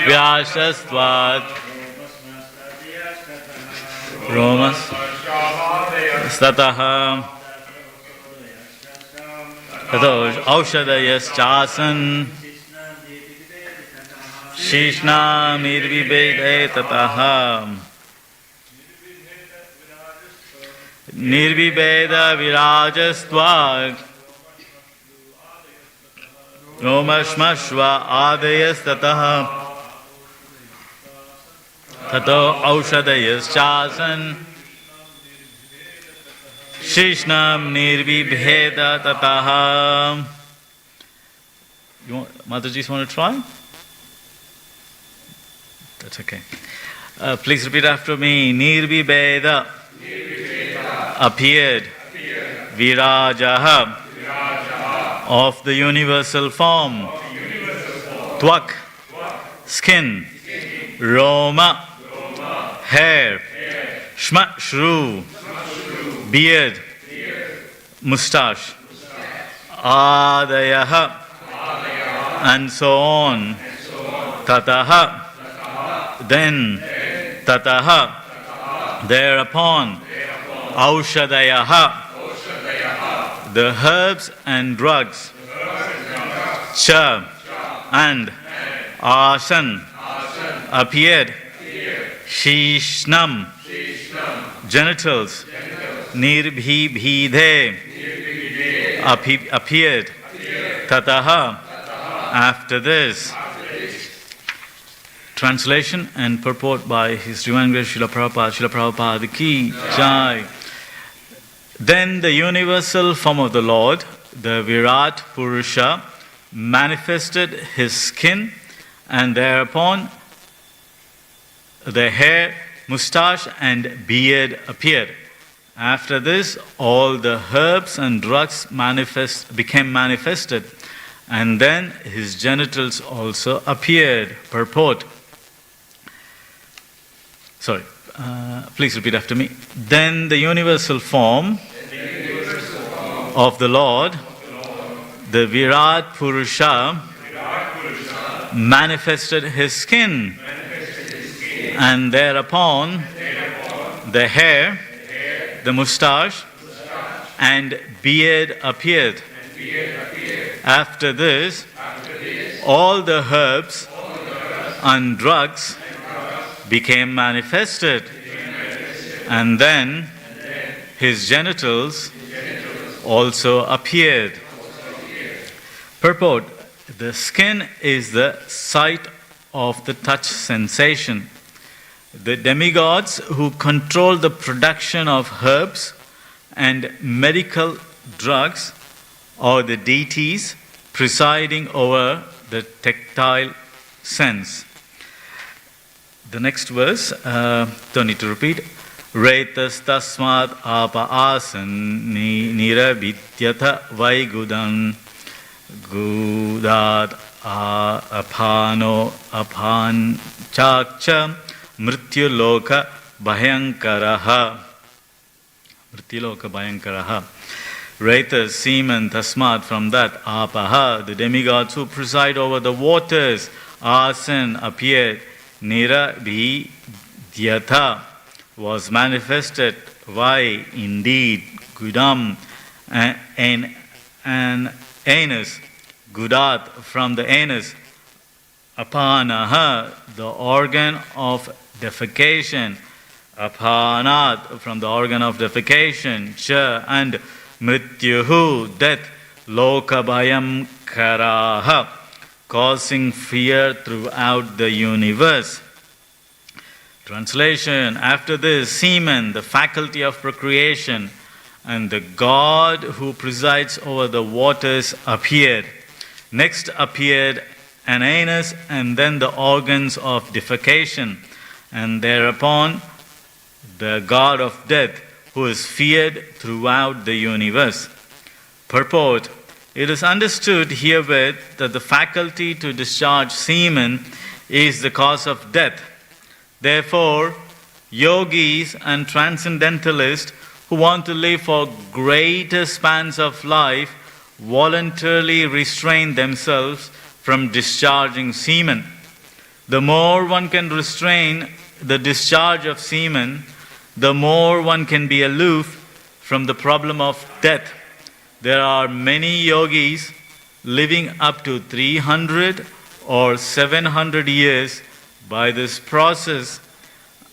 Vyashastvat Romas Stataha Tato Aushadayas Chasan Shishna Nirvibhede Tataha Nirvibheda Virajastvat Romashmashva Adayas Tataha Tato Aushadayas Chasan Shishnam Nirvibheda Tataha. Mataji's want to try? That's okay. Please repeat after me. Nirvibheda appeared. Virajaha of the universal form. Twak skin. Roma hair. Shru beard. Mustache. Adayaha and so on. Tataha then. Tataha thereupon. Aushadayaha the herbs and drugs. Cha and Asan appeared. Shishnam genitals. Nirbhibhide appeared. Tataha after this. Translation and purport by His Divine Grace Srila Prabhupada. Srila Prabhupada ki jai. Then the universal form of the Lord, the Virat Purusha, manifested his skin, and thereupon the hair, mustache and beard appeared. After this, all the herbs and drugs became manifested, and then his genitals also appeared. Purport. Please repeat after me. Then the universal form of the Lord, the Virat Purusha, manifested his skin, and thereupon the hair, the mustache, and beard appeared. After this, all the herbs and drugs became manifested, and then his genitals also appeared. Purport. The skin is the site of the touch sensation. The demigods who control the production of herbs and medical drugs are the deities presiding over the tactile sense. The next verse, don't need to repeat. Retas tasmat apa asan niravidyatha vaigudan gudat apano apan chakcha mrityu bhayankaraha. Retas, semen, tasmat, from that, apaha, the demigods who preside over the waters, asan, appeared, nirabhidyatha, was manifested. Why? Indeed, gudam, an anus, gudat, from the anus, apanaha, the organ of defecation, apanat, from the organ of defecation, cha, and mrityuhu, death, lokabhayam karaha, causing fear throughout the universe. Translation. After this, semen, the faculty of procreation, and the God who presides over the waters appeared. Next appeared an anus, and then the organs of defecation, and thereupon the God of death, who is feared throughout the universe. Purport. It is understood herewith that the faculty to discharge semen is the cause of death. Therefore, yogis and transcendentalists who want to live for greater spans of life voluntarily restrain themselves from discharging semen. The more one can restrain the discharge of semen, the more one can be aloof from the problem of death. There are many yogis living up to 300 or 700 years by this process,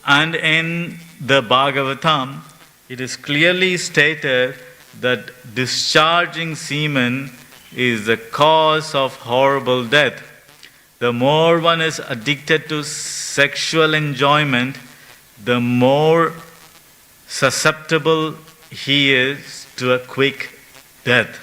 and in the Bhagavatam, it is clearly stated that discharging semen is the cause of horrible death. The more one is addicted to sexual enjoyment, the more susceptible he is to a quick death.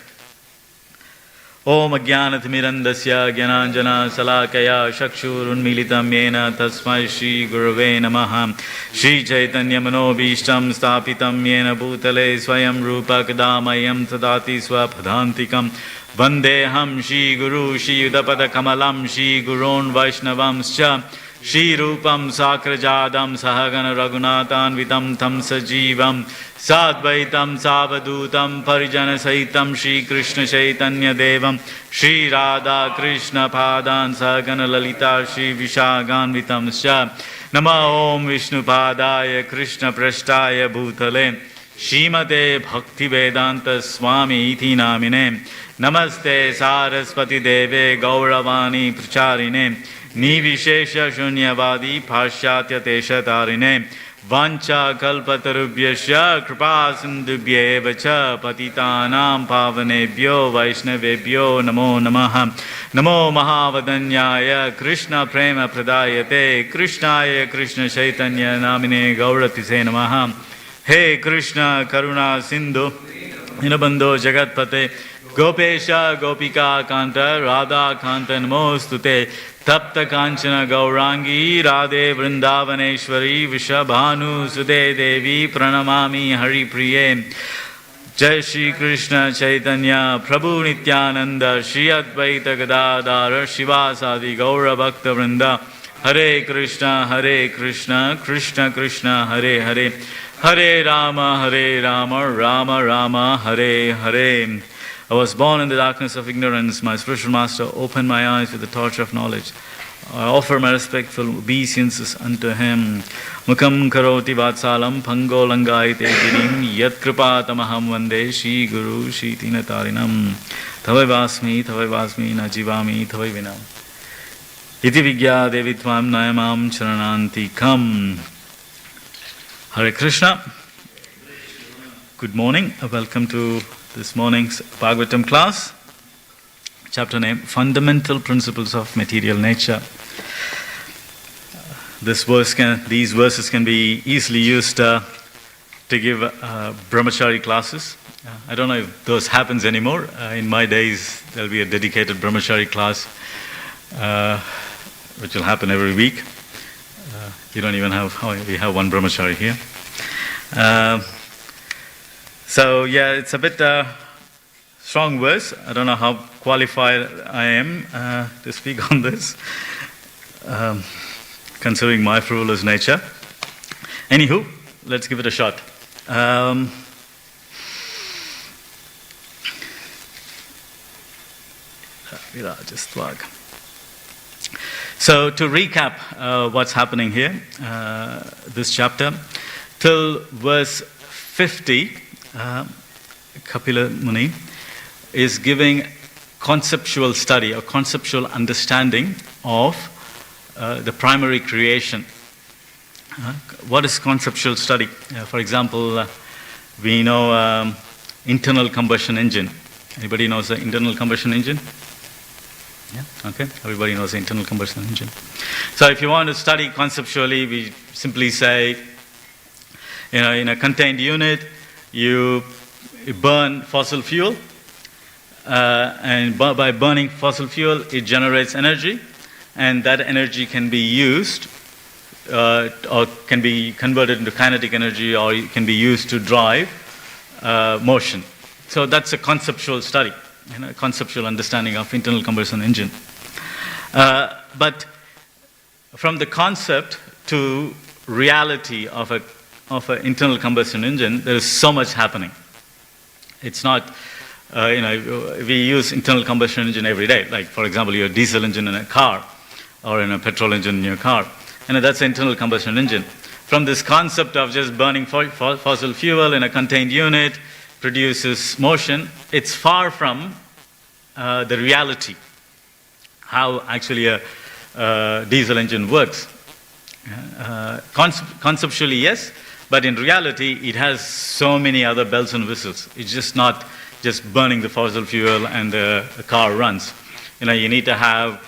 Om Ajnanatimirandasya Gyananjana Salakaya Chakshurunmilitam Yena Tasmai Shri Gurave Namaha Shri Chaitanya Manobhishtam Stapitam Yena Bhutale Swayam Rupa Kadamayam Tadati Swapadhantikam Vandeham Shri Guru Shri Udapada Kamalam Shri Gurun Vaishnavamscha Shri Rupam Sakrajadam Sahagana Raghunathan Vitam Tam Sajivam Sadvaitam Savadutam Parijana Sahitam Shri Krishna Chaitanya Devam Shri Radha Krishna Padan Sahagana Lalita Shri Vishagan Vitam Sha Nama Om Vishnu Padaya Krishna Prashtaya Bhutale Shrimate Bhakti Vedanta Swami Iti Namine Namaste Saraswati Deve Gauravani Pracharine Nivishesha Shunyavadi Pashatya Tesha Tarine Vancha Kalpatarubhyasya Kripa Sindhubhye Vacha Patitanam Pavanebhyo Vaishnavebhyo Namo Namaha Namo Mahavadanyaya Krishna Prema Pradayate Krishnaya Krishna Chaitanya Namine Gauratise Namaha He Krishna Karuna Sindhu Dinabandho Jagatpate Gopesha Gopika Kanta Radha Kanta Namostute Tapta Kanchana Gaurangi Radhe Vrindavaneshwari Vishabhanu Sude Devi Pranamami Hari Priye Jai Shri Krishna Chaitanya Prabhu Nityananda Shri Advaita Gadadhara Shivasadi Gaura Bhakta Vrinda Hare Krishna Krishna Krishna Hare Hare Hare Rama Rama Rama Hare Hare. I was born in the darkness of ignorance. My spiritual master opened my eyes with the torch of knowledge. I offer my respectful obeisances unto him. Mukam karoti vatsalam pango langaite girim yat kripatamaham vande Shri Guru Shri Tinatarinam Thavai vasmi na jivami thavai vinam iti vigya devitvam nayamam charananti kam. Hare Krishna. Good morning. Welcome to this morning's Bhagavatam class. Chapter name, Fundamental Principles of Material Nature. These verses can be easily used to give brahmachari classes. I don't know if those happens anymore. In my days, there'll be a dedicated brahmachari class, which will happen every week. We don't even have, we have one brahmachari here. So yeah, it's a bit strong verse. I don't know how qualified I am to speak on this, considering my frivolous nature. Anywho, let's give it a shot. So to recap what's happening here, this chapter, till verse 50, Kapila Muni is giving conceptual study or conceptual understanding of the primary creation. What is conceptual study? For example, we know internal combustion engine. Anybody knows the internal combustion engine? Yeah, okay. Everybody knows the internal combustion engine. So if you want to study conceptually, we simply say, in a contained unit, you burn fossil fuel, and by burning fossil fuel, it generates energy, and that energy can be used or can be converted into kinetic energy, or it can be used to drive motion. So that's a conceptual study, conceptual understanding of internal combustion engine. But from the concept to reality of an internal combustion engine, there is so much happening. It's not we use internal combustion engine every day. Like, for example, your diesel engine in a car or in a petrol engine in your car. That's an internal combustion engine. From this concept of just burning fossil fuel in a contained unit produces motion, it's far from the reality, how actually a diesel engine works. Conceptually, yes, but in reality, it has so many other bells and whistles. It's just not just burning the fossil fuel and the car runs. You need to have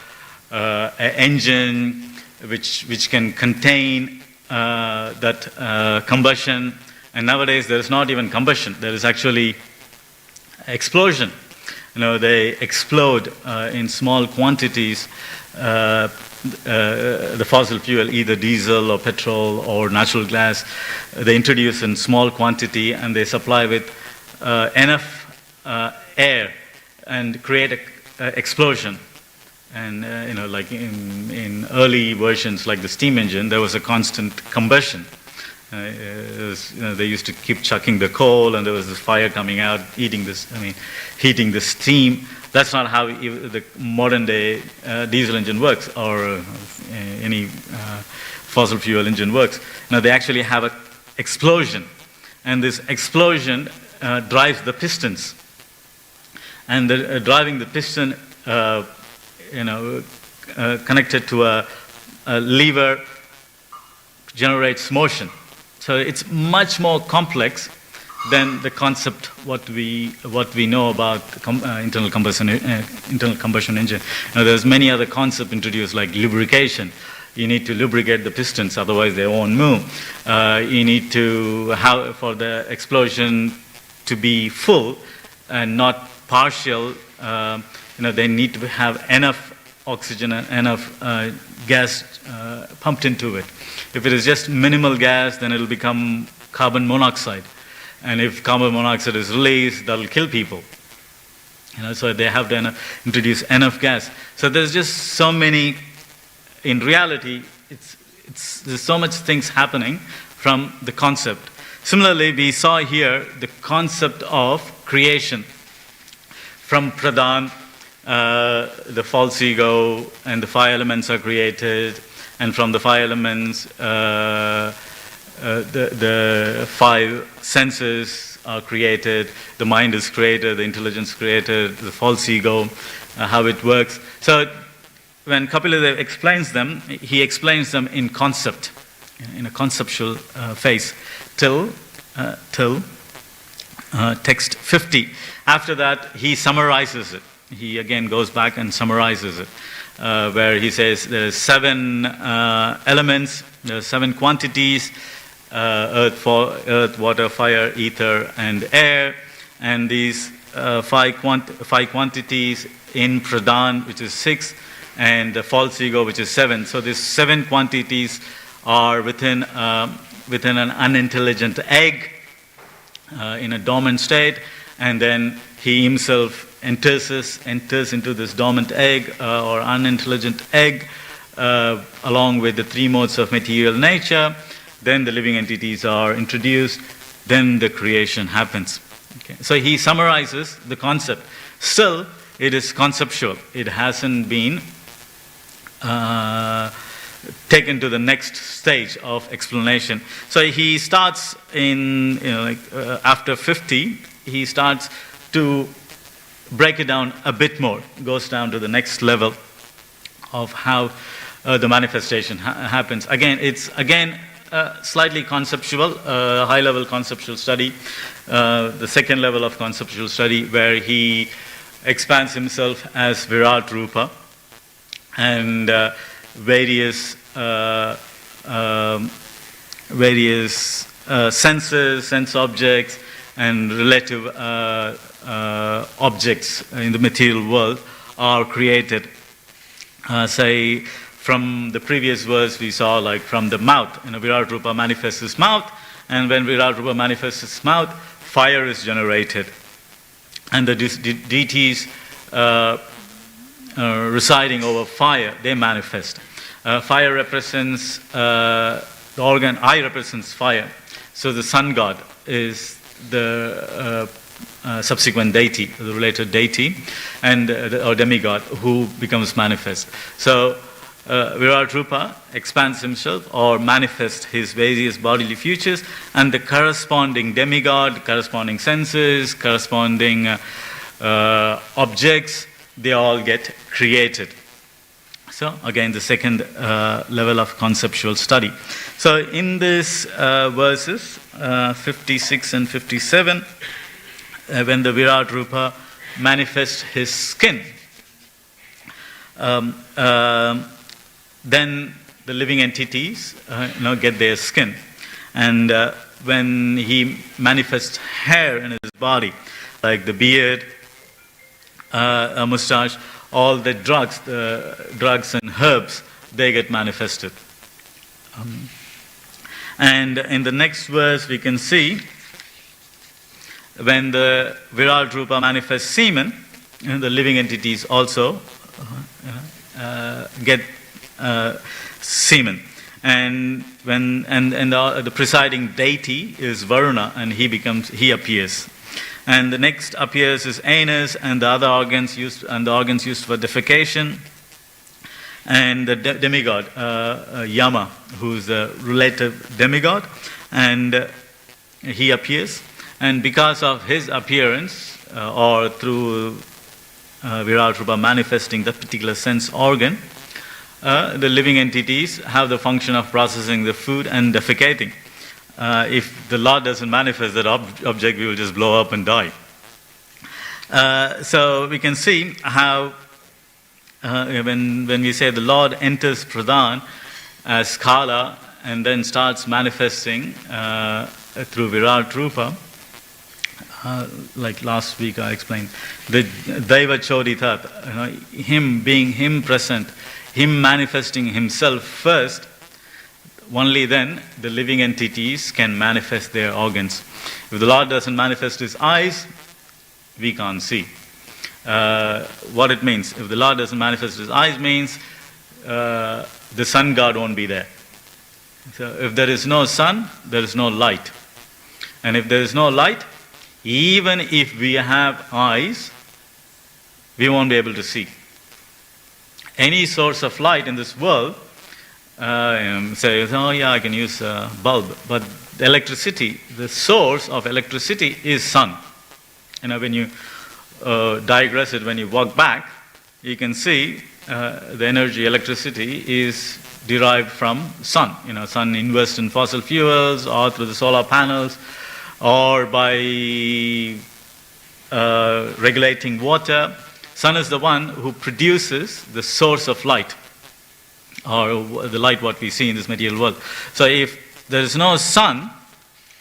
an engine which can contain that combustion. And nowadays, there is not even combustion. There is actually explosion. They explode in small quantities the fossil fuel, either diesel or petrol or natural gas. They introduce in small quantity and they supply with enough air and create an explosion. And like in early versions, like the steam engine, there was a constant combustion. They used to keep chucking the coal, and there was this fire coming out, heating the steam. That's not how the modern day diesel engine works, or any fossil fuel engine works. Now they actually have an explosion, and this explosion drives the pistons, and driving the piston, connected to a lever, generates motion. So it's much more complex than the concept what we know about internal combustion engine. There's many other concepts introduced, like lubrication. You need to lubricate the pistons, otherwise they won't move. You need to have, for the explosion to be full and not partial, they need to have enough oxygen and enough gas pumped into it. If it is just minimal gas, then it'll become carbon monoxide. And if carbon monoxide is released, that'll kill people. So they have to introduce enough gas. So there's just so many, in reality, there's so much things happening from the concept. Similarly, we saw here the concept of creation. From Pradhan, the false ego and the five elements are created, and from the five elements, the five senses are created, the mind is created, the intelligence created, the false ego, how it works. So when Kapila explains them, he explains them in concept, in a conceptual phase, till text 50. After that, he summarizes it. He again goes back and summarizes it, where he says there are 7 elements, there are 7 quantities, earth, water, fire, ether, and air, and these 5 quantities in Pradhan, which is 6, and the false ego, which is 7. So these 7 quantities are within an unintelligent egg, in a dormant state, and then he himself enters into this dormant egg or unintelligent egg, along with the 3 modes of material nature. Then the living entities are introduced. Then the creation happens. Okay. So he summarizes the concept. Still, it is conceptual. It hasn't been taken to the next stage of explanation. So he starts in, after 50, he starts to break it down a bit more, goes down to the next level of how the manifestation happens. Again, it's slightly conceptual, high-level conceptual study, the second level of conceptual study, where he expands himself as Virat Rupa, and various senses, sense objects, and relative objects in the material world are created. Say, from the previous verse we saw, like from the mouth, Virat Rupa manifests his mouth, and when Virat Rupa manifests his mouth, fire is generated. And the deities residing over fire, they manifest. Fire represents the organ, eye represents fire. So the sun god is the subsequent deity, the related deity, and or demigod who becomes manifest. So Virat Rupa expands himself or manifests his various bodily features, and the corresponding demigod, corresponding senses, corresponding objects, they all get created. So again, the second level of conceptual study. So in this verses 56 and 57, when the Virat Rupa manifests his skin, then the living entities get their skin. And when he manifests hair in his body, like the beard, a mustache, all the drugs and herbs, they get manifested. And in the next verse we can see when the Virat Rupa manifests semen, the living entities also get semen. And when the presiding deity is Varuna, and he appears. And the next appears is anus and the other organs used for defecation. And the demigod, Yama, who's the relative demigod, and he appears. And because of his appearance, or through Virat Rupa manifesting that particular sense organ, the living entities have the function of processing the food and defecating. If the Lord doesn't manifest that object, we will just blow up and die. So we can see how when we say the Lord enters Pradhan as Kala and then starts manifesting through Virat Rupa, like last week I explained, the Daiva Choditat, him being him present, him manifesting himself first, only then the living entities can manifest their organs. If the Lord doesn't manifest his eyes, we can't see. What it means, if the Lord doesn't manifest his eyes, means the sun god won't be there. So if there is no sun, there is no light. And if there is no light, even if we have eyes, we won't be able to see. Any source of light in this world, say, oh yeah, I can use a bulb. But the electricity, the source of electricity is sun. When you digress it, when you walk back, you can see the energy, electricity is derived from sun. Sun invests in fossil fuels or through the solar panels or by regulating water. Sun is the one who produces the source of light, or the light what we see in this material world. So if there is no sun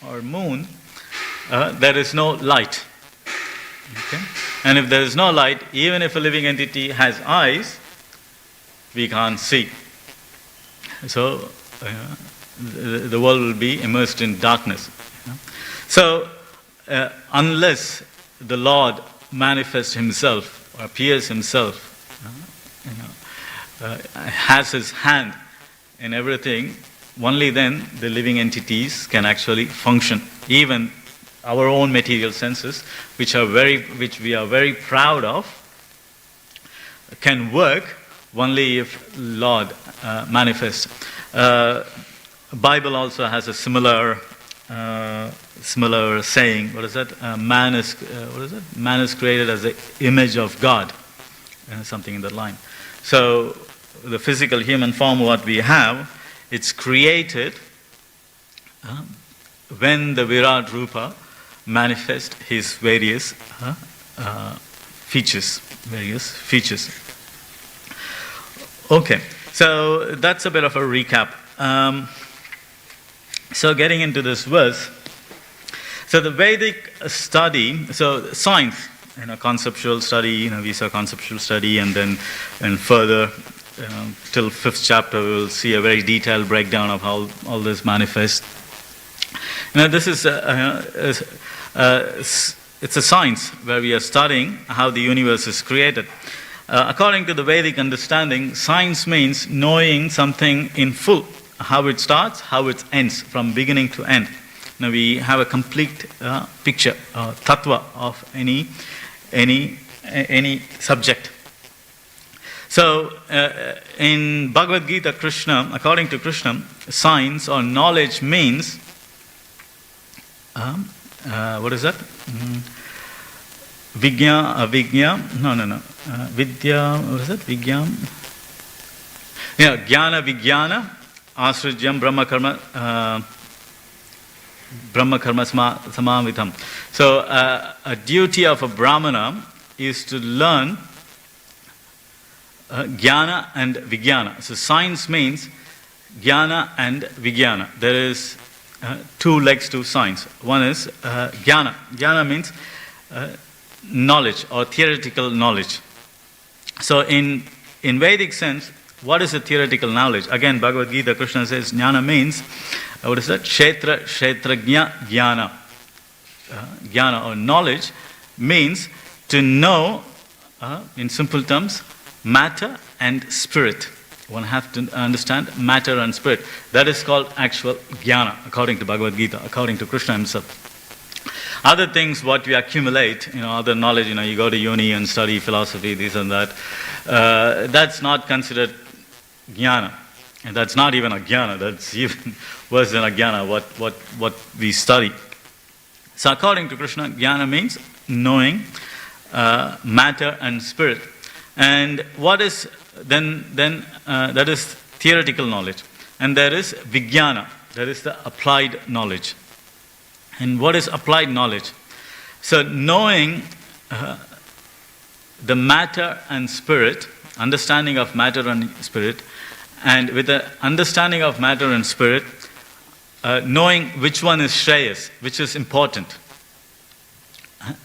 or moon, there is no light. Okay? And if there is no light, even if a living entity has eyes, we can't see. So the world will be immersed in darkness. So unless the Lord manifests himself, or appears himself, has his hand in everything, only then the living entities can actually function. Even our own material senses, which we are very proud of, can work only if Lord manifests. Bible also has a similar saying. What is that? Man is created as the image of God. Something in that line. So the physical human form what we have, it's created when the Virat Rupa manifests his various features. Okay, so that's a bit of a recap. So getting into this verse, so the Vedic study, so science, conceptual study, we saw conceptual study, and further till 5th chapter we will see a very detailed breakdown of how all this manifests. This is it's a science where we are studying how the universe is created. According to the Vedic understanding, science means knowing something in full, how it starts, how it ends, from beginning to end. now we have a complete picture, tattva of any subject. So, in Bhagavad Gita, Krishna, according to Krishna, science or knowledge means, what is that? Vidya, Vidya, what is it? Vigyam? Yeah, Jnana, Vijnana, Asrijyam, Brahma Karma Samavitham. So, a duty of a Brahmana is to learn Jnana and Vijnana. So, science means Jnana and Vijnana. There is two legs to science. One is Jnana. Jnana means knowledge or theoretical knowledge. So in Vedic sense, what is a theoretical knowledge? Again, Bhagavad Gita, Krishna says Jnana means, what is that? Kshetrajna Jnana. Jnana or knowledge means to know, in simple terms, matter and spirit. One has to understand matter and spirit. That is called actual Jnana, according to Bhagavad Gita, according to Krishna himself. Other things, what we accumulate, other knowledge, you go to uni and study philosophy, this and that, that's not considered jnana. And that's not even a jnana, that's even worse than a jnana, what we study. So according to Krishna, jnana means knowing matter and spirit. And what is, then that is theoretical knowledge. And there is vijnana, that is the applied knowledge. And what is applied knowledge? So knowing the matter and spirit, understanding of matter and spirit, and with the understanding of matter and spirit, knowing which one is shreyas, which is important,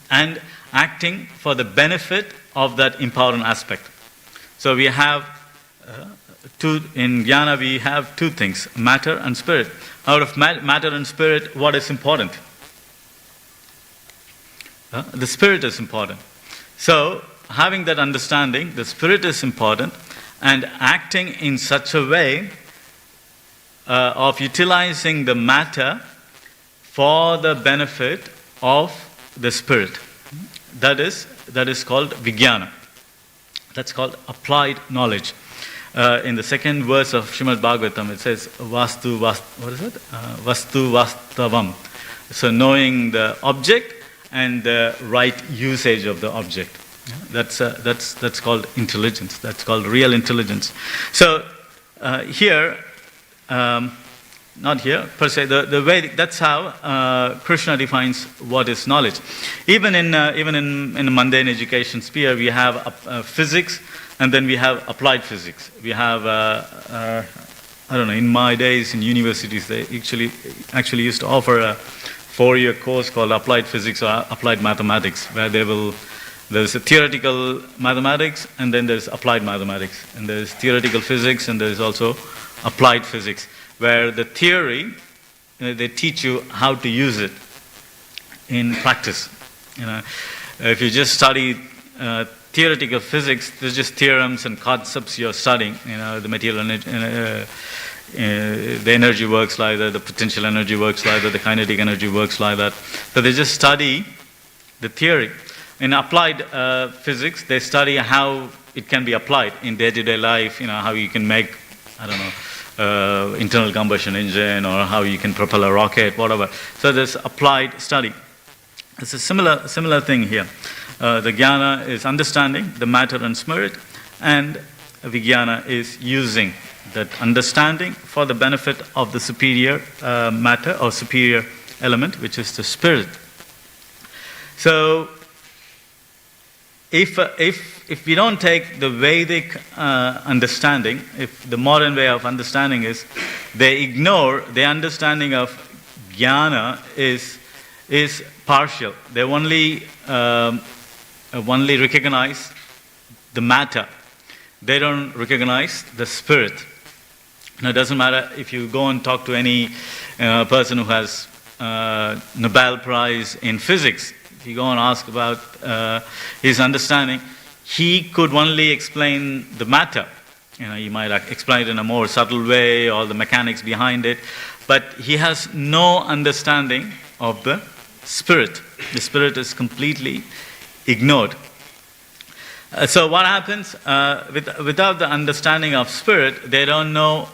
and acting for the benefit of that important aspect. So we have in jnana we have two things, matter and spirit. Out of matter and spirit, what is important? The spirit is important. So, having that understanding, the spirit is important, and acting in such a way of utilizing the matter for the benefit of the spirit. That is called vijnana. That's called applied knowledge. In the second verse of Srimad Bhagavatam, it says what is it? Vastu vastavam. So knowing the object and the right usage of the object. That's called intelligence. That's called real intelligence. So here, not here per se. The Vedic. That's how Krishna defines what is knowledge. Even in the mundane education sphere, we have physics, and then we have applied physics. We have I don't know. In my days in universities, they actually used to offer a 4-year course called Applied Physics or Applied Mathematics, where there's a theoretical mathematics and then there's applied mathematics, and there's theoretical physics and there's also applied physics, where the theory, they teach you how to use it in practice. If you just study theoretical physics, there's just theorems and concepts you're studying. The material energy, the energy works like that, the potential energy works like that, the kinetic energy works like that. So they just study the theory. In applied physics, they study how it can be applied in day-to-day life, how you can make, internal combustion engine, or how you can propel a rocket, whatever. So there's applied study. It's a similar thing here. The jnana is understanding the matter and spirit, and vijnana is using that understanding for the benefit of the superior matter or superior element, which is the spirit. So, if we don't take the Vedic understanding, if the modern way of understanding is, they ignore the understanding of jnana is partial. They only recognize the matter. They don't recognize the spirit. Now, it doesn't matter if you go and talk to any person who has Nobel Prize in physics. If you go and ask about his understanding, he could only explain the matter. He might explain it in a more subtle way, all the mechanics behind it. but he has no understanding of the spirit. The spirit is completely ignored. So what happens without the understanding of spirit, they don't know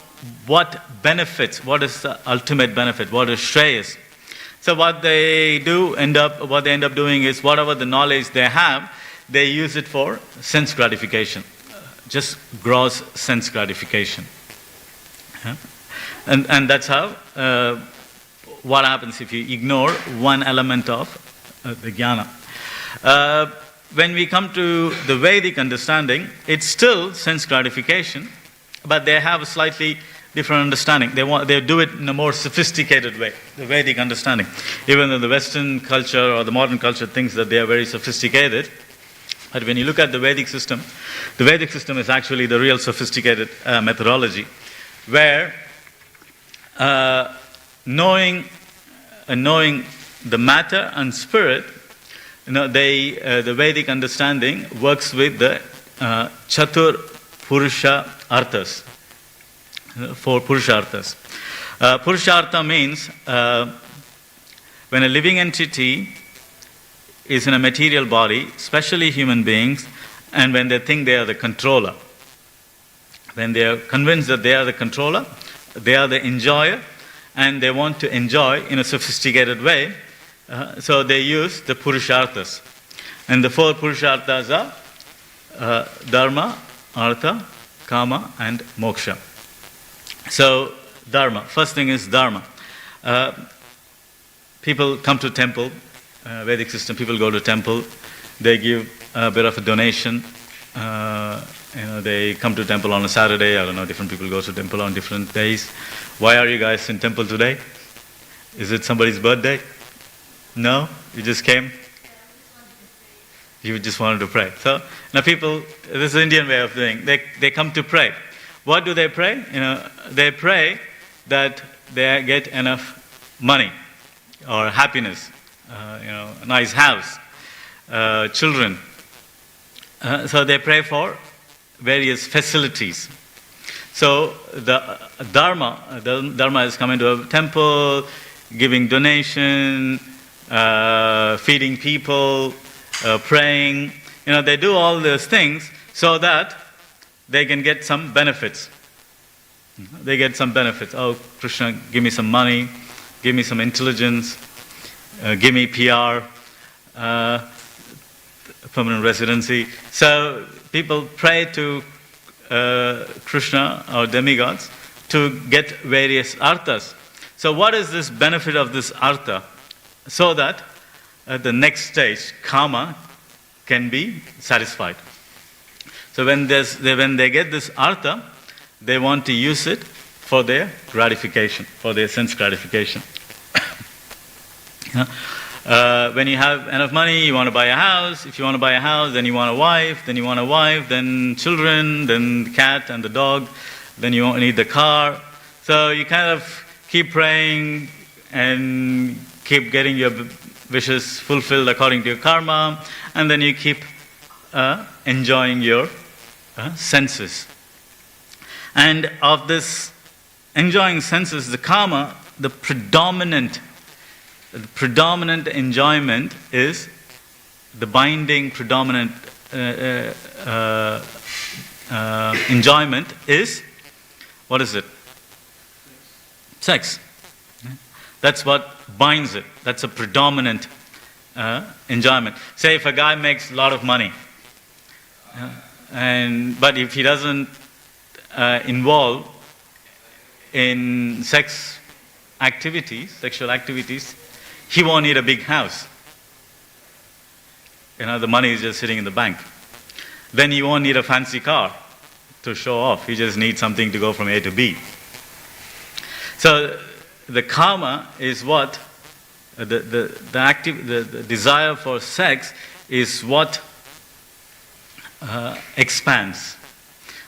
what benefits, what is the ultimate benefit, what is Shreyas. So what they end up doing is whatever the knowledge they have, they use it for sense gratification, just gross sense gratification. Yeah? And that's how what happens if you ignore one element of the jnana. When we come to the Vedic understanding, it's still sense gratification, but they have a slightly different understanding. They do it in a more sophisticated way, the Vedic understanding. Even though the Western culture or the modern culture thinks that they are very sophisticated, but when you look at the Vedic system is actually the real sophisticated methodology, where knowing the matter and spirit, the Vedic understanding works with the Chatur Purusha Arthas. 4 Purusharthas. Purushartha means when a living entity is in a material body, especially human beings, and when they think they are the controller, when they are convinced that they are the controller, they are the enjoyer, and they want to enjoy in a sophisticated way, so they use the Purusharthas. And the 4 Purusharthas are Dharma, Artha, Kama, and Moksha. So, Dharma. First thing is Dharma. People come to temple, Vedic system, people go to temple, they give a bit of a donation. They come to temple on a Saturday, I don't know, different people go to temple on different days. Why are you guys in temple today? Is it somebody's birthday? No? You just came? You just wanted to pray. So, now people, this is the Indian way of doing, they come to pray. What do they pray? They pray that they get enough money or happiness, a nice house, children. So they pray for various facilities. So the Dharma is coming to a temple, giving donation, feeding people, praying. They do all those things so that they can get some benefits. They get some benefits. Oh, Krishna, give me some money, give me some intelligence, give me PR, permanent residency. So people pray to Krishna or demigods to get various arthas. So what is this benefit of this artha? So that at the next stage, kama can be satisfied. So when they get this artha, they want to use it for their gratification, for their sense gratification. When you have enough money, you want to buy a house. If you want to buy a house, then you want a wife, then children, then the cat and the dog, then you need the car. So you kind of keep praying and keep getting your wishes fulfilled according to your karma, and then you keep enjoying your senses. And of this enjoying senses, the kama, the predominant enjoyment is the binding predominant enjoyment is, what is it? Sex. That's what binds it. That's a predominant enjoyment. Say if a guy makes a lot of money, but if he doesn't involve in sexual activities, he won't need a big house. The money is just sitting in the bank. Then he won't need a fancy car to show off. He just needs something to go from A to B. So the karma is what the desire for sex is what expands.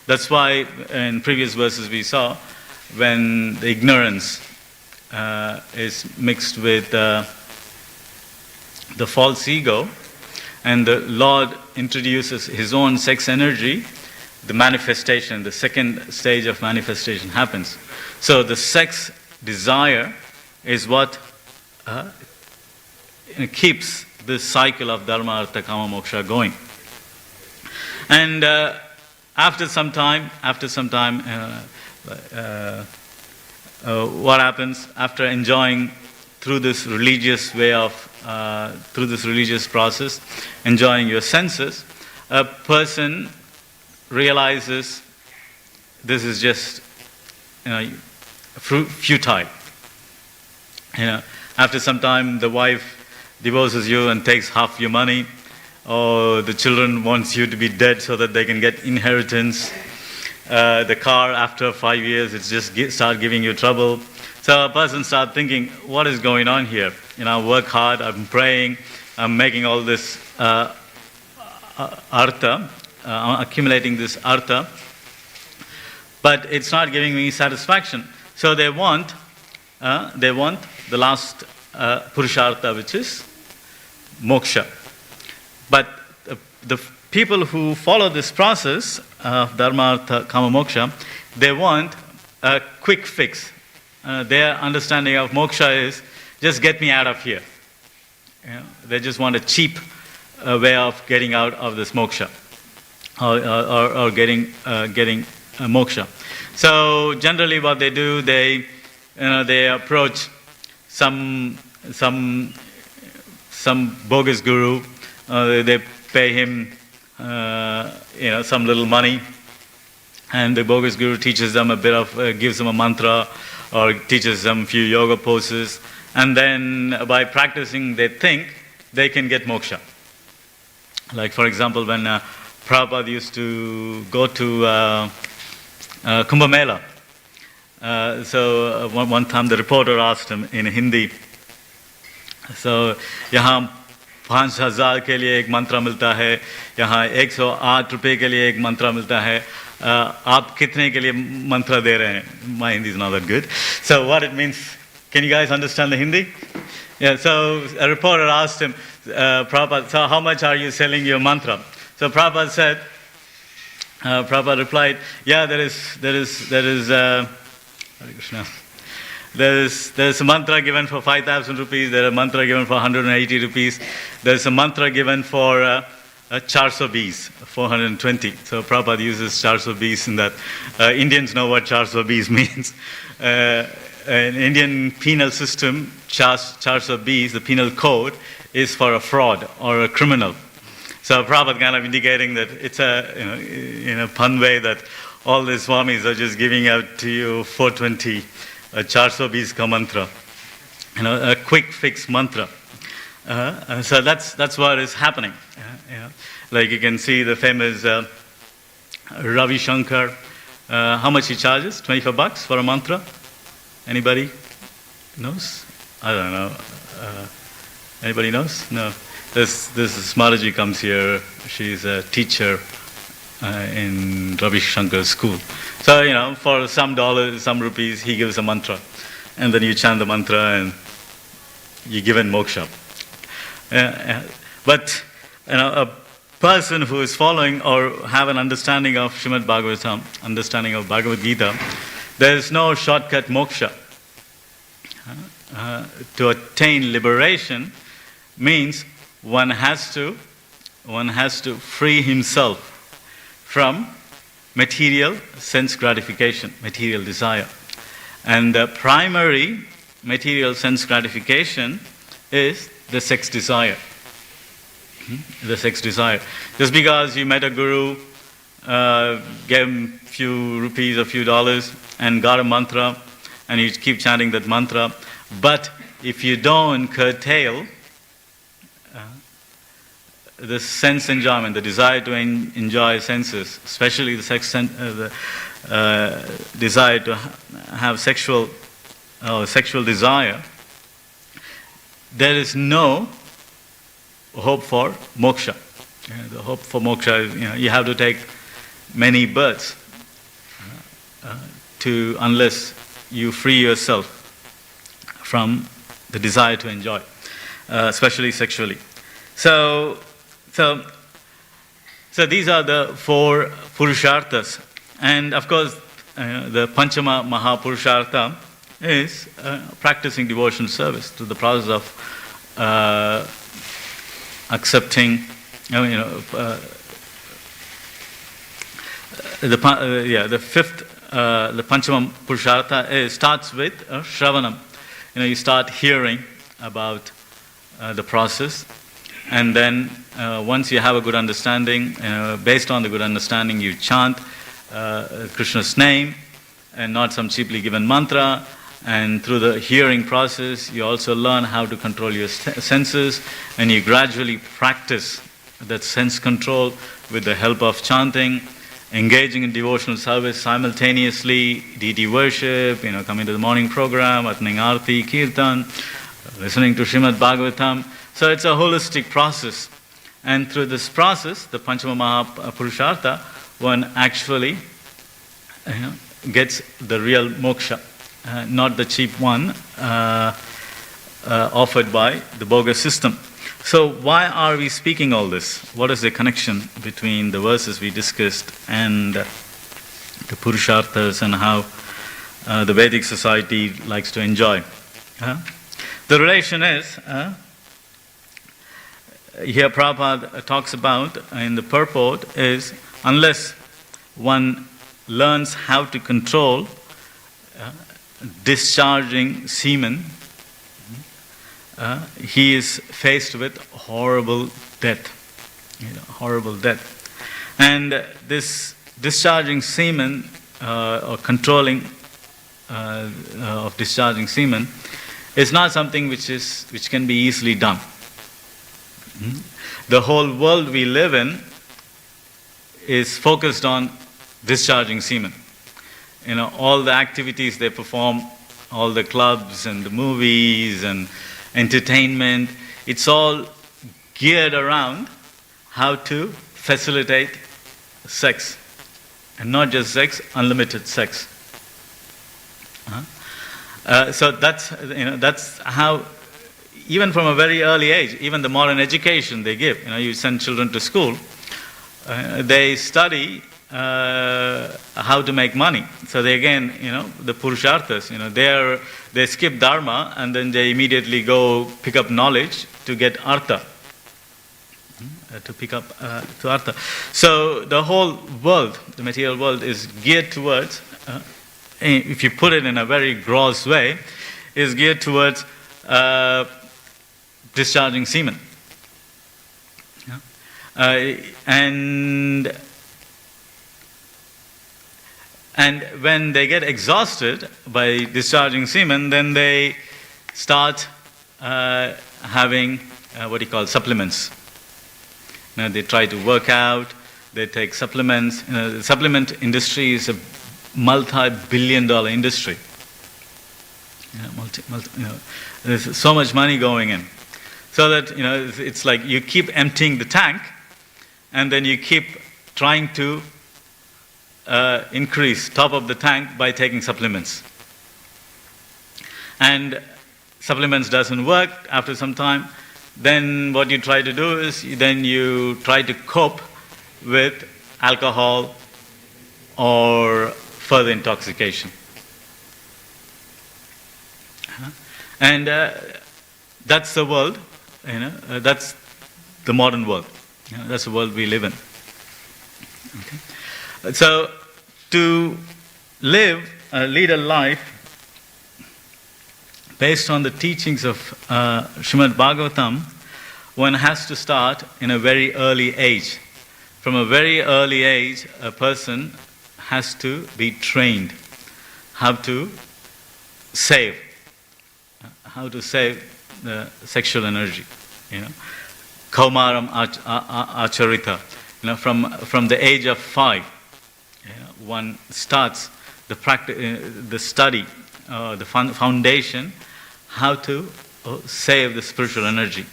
That's why in previous verses we saw when the ignorance is mixed with the false ego, and the Lord introduces His own sex energy, the manifestation, the second stage of manifestation happens. So the sex desire is what keeps this cycle of dharma, artha, kama, moksha going. And after some time, what happens after enjoying through this religious way of, through this religious process, enjoying your senses, a person realizes this is just, futile. After some time, the wife divorces you and takes half your money, or the children wants you to be dead so that they can get inheritance. The car, after 5 years, it's just start giving you trouble. So a person starts thinking, what is going on here? I work hard, I'm praying, I'm making all this artha, accumulating this artha, but it's not giving me satisfaction. So they want the last purushartha, which is moksha. But the people who follow this process of dharma, artha, kama, moksha, they want a quick fix. Their understanding of moksha is, just get me out of here. They just want a cheap way of getting out of this moksha, or getting moksha. So generally, what they do, they approach some bogus guru. They pay him some little money, and the bogus guru teaches them a bit of, gives them a mantra, or teaches them a few yoga poses, and then by practicing they think they can get moksha. Like for example, when Prabhupada used to go to Kumbh Mela, so one time the reporter asked him in Hindi, so यहाँ 5,000 के लिए एक मंत्र मिलता है, यहाँ 108 रुपए के लिए एक मंत्र मिलता है, आप कितने के लिए मंत्र दे रहे हैं? My Hindi is not that good. So what it means, can you guys understand the Hindi? Yeah, so a reporter asked him, Prabhupada, so how much are you selling your mantra? So Prabhupada replied, yeah, there is Hare Krishna. There's a mantra given for 5,000 rupees, there's a mantra given for 180 rupees, there's a mantra given for 420, 420. So Prabhupada uses 420 in that. Indians know what 420 means. In Indian penal system, 420, the penal code, is for a fraud or a criminal. So Prabhupada kind of indicating that it's in a pun way that all the swamis are just giving out to you 420, 420 ka mantra, a quick fix mantra. So that's what is happening. Like you can see the famous Ravi Shankar. How much he charges? $25 for a mantra? Anybody knows? I don't know. Anybody knows? No. This Smaraji comes here. She's a teacher in Ravi Shankar's school. So, for some dollars, some rupees, he gives a mantra. And then you chant the mantra and you're given moksha. But, a person who is following or have an understanding of Srimad Bhagavatam, understanding of Bhagavad Gita, there is no shortcut moksha. To attain liberation means one has to free himself from material sense gratification, material desire. And the primary material sense gratification is the sex desire. The sex desire. Just because you met a guru, gave him a few rupees, a few dollars, and got a mantra, and you keep chanting that mantra, but if you don't curtail the sense enjoyment, the desire to enjoy senses, especially the desire to have sexual desire, there is no hope for moksha. The hope for moksha is, you have to take many births unless you free yourself from the desire to enjoy, especially sexually. So these are the 4 purusharthas. And of course, the Panchama Mahapurushartha is practicing devotional service through the process of accepting, the fifth, the Panchama Purushartha starts with Shravanam. You start hearing about the process, and then once you have a good understanding, based on the good understanding, you chant Krishna's name and not some cheaply given mantra. And through the hearing process, you also learn how to control your senses, and you gradually practice that sense control with the help of chanting, engaging in devotional service simultaneously, deity worship, coming to the morning program, attending Arti, Kirtan, listening to Srimad Bhagavatam. So it's a holistic process. And through this process, the Panchama Purushartha, one actually gets the real moksha, not the cheap one offered by the bogus system. So why are we speaking all this? What is the connection between the verses we discussed and the Purusharthas, and how the Vedic society likes to enjoy? The relation is, here Prabhupada talks about in the purport, is unless one learns how to control discharging semen, he is faced with horrible death. Horrible death. And this discharging semen, or controlling of discharging semen, is not something which can be easily done. The whole world we live in is focused on discharging semen. All the activities they perform, all the clubs and the movies and entertainment, it's all geared around how to facilitate sex. And not just sex, unlimited sex. So that's how, even from a very early age, even the modern education they give, you send children to school, they study how to make money. So they again, the Purusharthas, they skip Dharma and then they immediately go pick up knowledge to get Artha. To Artha. So the whole world, the material world, is geared towards, if you put it in a very gross way, is geared towards discharging semen. And when they get exhausted by discharging semen, then they start having supplements. They try to work out, they take supplements. The supplement industry is a multi-billion-dollar industry. There's so much money going in. So that, it's like you keep emptying the tank, and then you keep trying to increase top of the tank by taking supplements. And supplements doesn't work after some time. Then what you try to do is then you try to cope with alcohol or further intoxication. And that's the world, that's the modern world. That's the world we live in. Okay. So to lead a life based on the teachings of Srimad Bhagavatam, one has to start in a very early age. From a very early age, a person has to be trained how to save the sexual energy. Kaumaram acharita. From the age of 5, one starts the study, the foundation, how to save the spiritual energy.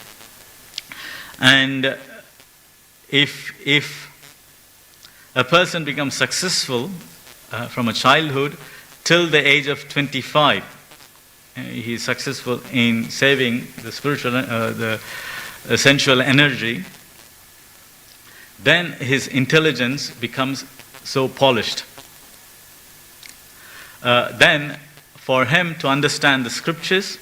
And if a person becomes successful from a childhood till the age of 25, he is successful in saving the spiritual, the sensual energy, then his intelligence becomes so polished. Then for him to understand the scriptures,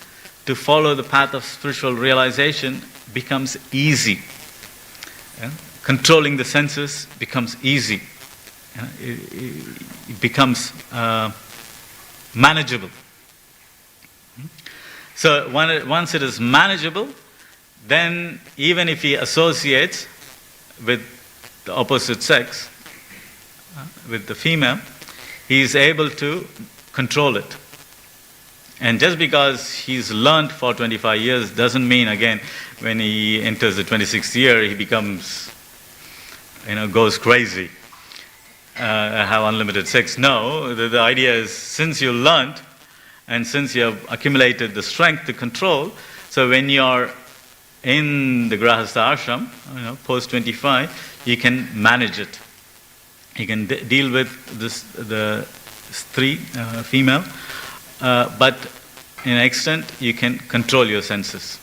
to follow the path of spiritual realization becomes easy. Yeah? Controlling the senses becomes easy. Yeah? It becomes manageable. So once it is manageable, then even if he associates with the opposite sex, with the female, he is able to control it. And just because he's learned for 25 years doesn't mean, again, when he enters the 26th year, he becomes, goes crazy, have unlimited sex. No, the idea is, since you learned and since you have accumulated the strength to control, so when you're in the Grahastha ashram, post 25, you can manage it. You can deal with the three female, but in an extent you can control your senses.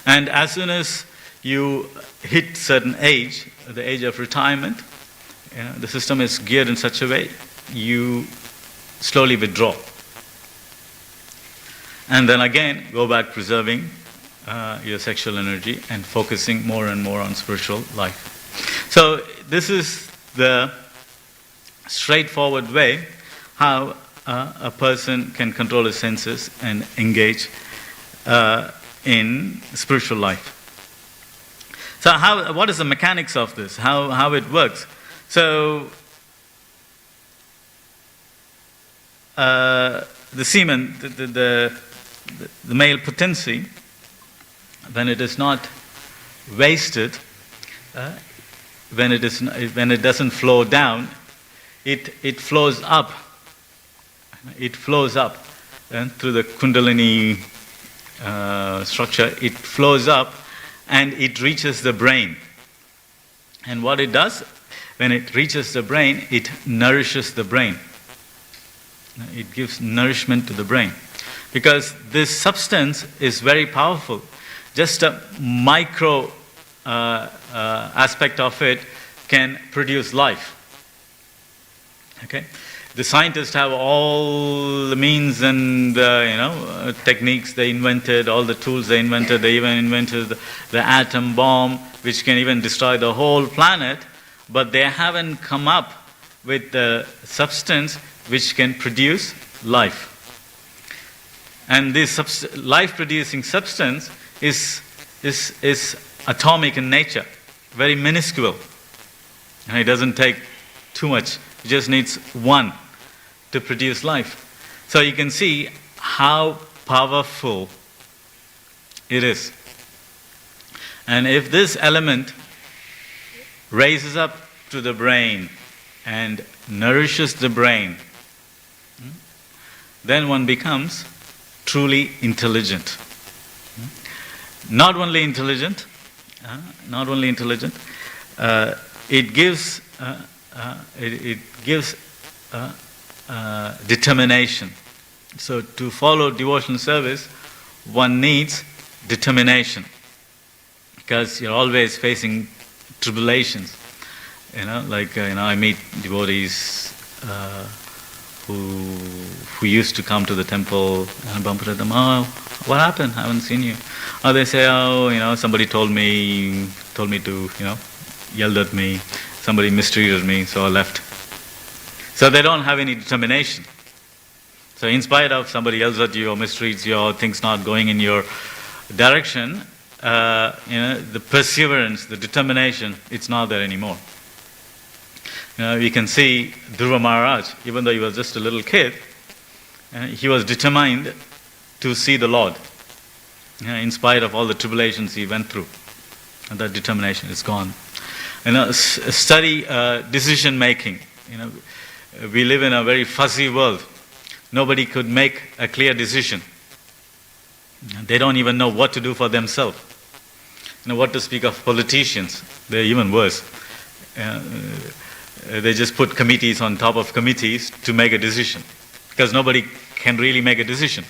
And as soon as you hit certain age, the age of retirement, the system is geared in such a way you slowly withdraw, and then again go back preserving your sexual energy and focusing more and more on spiritual life. So this is the straightforward way how a person can control his senses and engage in spiritual life. So what is the mechanics of this? How it works? So the semen, the male potency, when it is not wasted, when it doesn't flow down, it flows up. It flows up, and through the Kundalini structure, it flows up, and it reaches the brain. And what it does, when it reaches the brain, it nourishes the brain. It gives nourishment to the brain, because this substance is very powerful. Just a micro aspect of it can produce life. Okay, the scientists have all the means and techniques they invented, all the tools they invented. They even invented the atom bomb, which can even destroy the whole planet. But they haven't come up with the substance which can produce life. And this life-producing substance is atomic in nature, very minuscule. And it doesn't take too much. It just needs one to produce life. So you can see how powerful it is. And if this element raises up to the brain and nourishes the brain, then one becomes truly intelligent. Not only intelligent, it gives determination. So to follow devotional service, one needs determination, because you're always facing tribulations. I meet devotees who used to come to the temple, and I bump into them. Oh, what happened? I haven't seen you. Or they say, somebody told me to, yelled at me. Somebody mistreated me, so I left. So they don't have any determination. So in spite of somebody yells at you or mistreats you or things not going in your direction, the perseverance, the determination, it's not there anymore. We can see Dhruva Maharaj, even though he was just a little kid, he was determined to see the Lord, in spite of all the tribulations he went through. And that determination is gone. Study decision making. We live in a very fuzzy world. Nobody could make a clear decision. They don't even know what to do for themselves. What to speak of politicians? They're even worse. They just put committees on top of committees to make a decision, because nobody can really make a decision.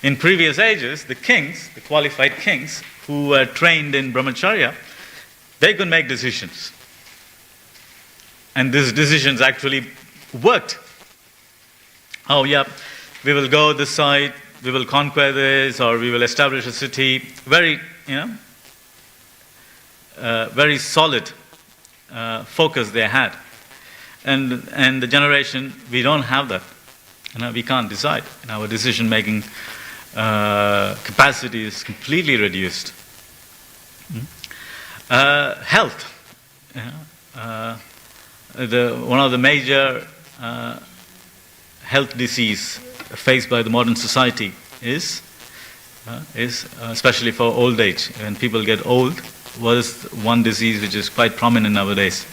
In previous ages, the kings, the qualified kings who were trained in brahmacharya, they could make decisions. And these decisions actually worked. Oh yeah, we will go this side, we will conquer this, or we will establish a city. Very, very solid focus they had. And the generation, we don't have that. We can't decide. Our decision-making capacity is completely reduced. Health. One of the major health disease faced by the modern society is especially for old age. When people get old, what is one disease which is quite prominent nowadays?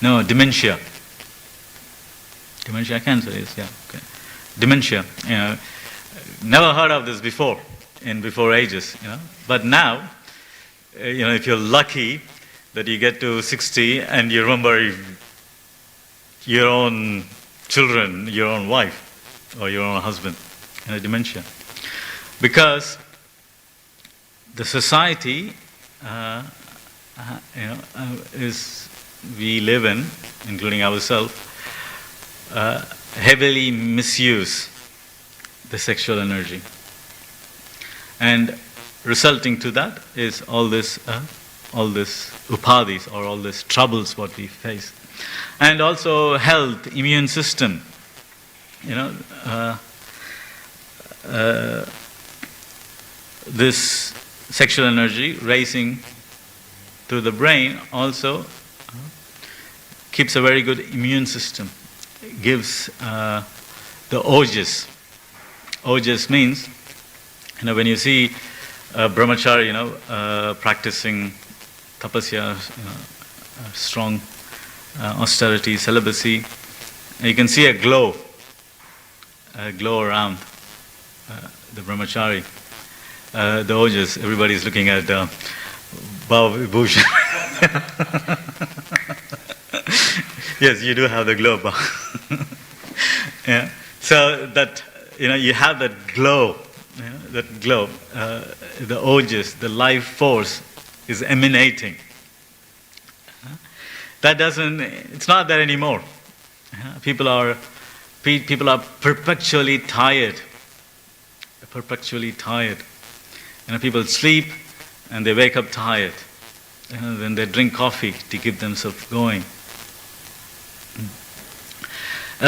No, dementia. Dementia, cancer is, yeah. Okay. Dementia. Never heard of this before, in before ages. But now, if you're lucky that you get to 60 and you remember your own children, your own wife, or your own husband, dementia. Because the society, we live in, including ourselves, heavily misuse the sexual energy. And resulting to that is all this upadhis, or all these troubles what we face. And also health, immune system. This sexual energy racing through the brain also keeps a very good immune system. It gives the ojas. Ojas means, when you see a brahmachari, practicing tapasya, strong austerity, celibacy, you can see a glow around the brahmachari. The ojas, everybody's looking at Bhava Vibhushan. Yes, you do have the glow. Yeah. So that, you have that glow, the ojas, the life force is emanating. It's not there anymore. People are perpetually tired. People sleep and they wake up tired. Then they drink coffee to keep themselves going.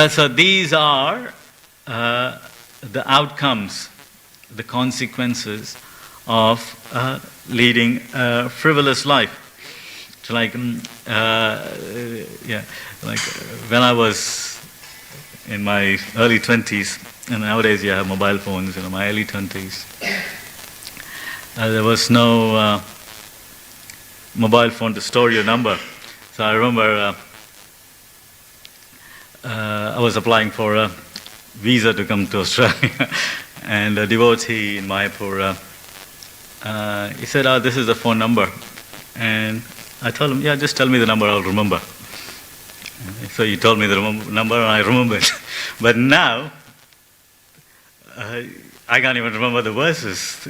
So these are the outcomes, the consequences of leading a frivolous life. So like when I was in my early 20s, and nowadays you have mobile phones, my early 20s, there was no mobile phone to store your number. So I remember I was applying for a visa to come to Australia, and a devotee in Mayapur, he said, this is the phone number. And I told him, just tell me the number, I'll remember. So he told me the number and I remembered. But now, I can't even remember the verses.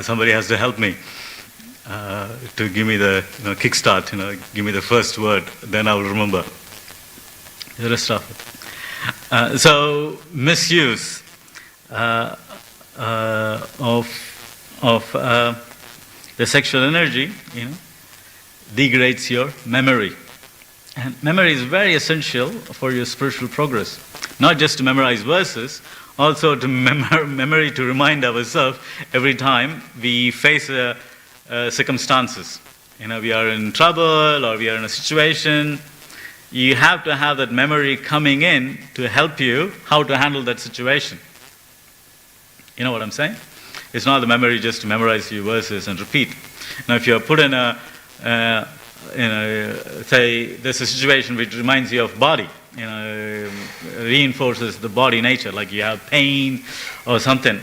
Somebody has to help me to give me the kickstart, give me the first word, then I will remember the rest of it. So misuse of the sexual energy, degrades your memory. And memory is very essential for your spiritual progress. Not just to memorize verses, also to memory to remind ourselves every time we face circumstances. We are in trouble or we are in a situation. You have to have that memory coming in to help you how to handle that situation. You know what I'm saying? It's not the memory just to memorize few verses and repeat. Now, if you are put in say there's a situation which reminds you of body, reinforces the body nature, like you have pain or something,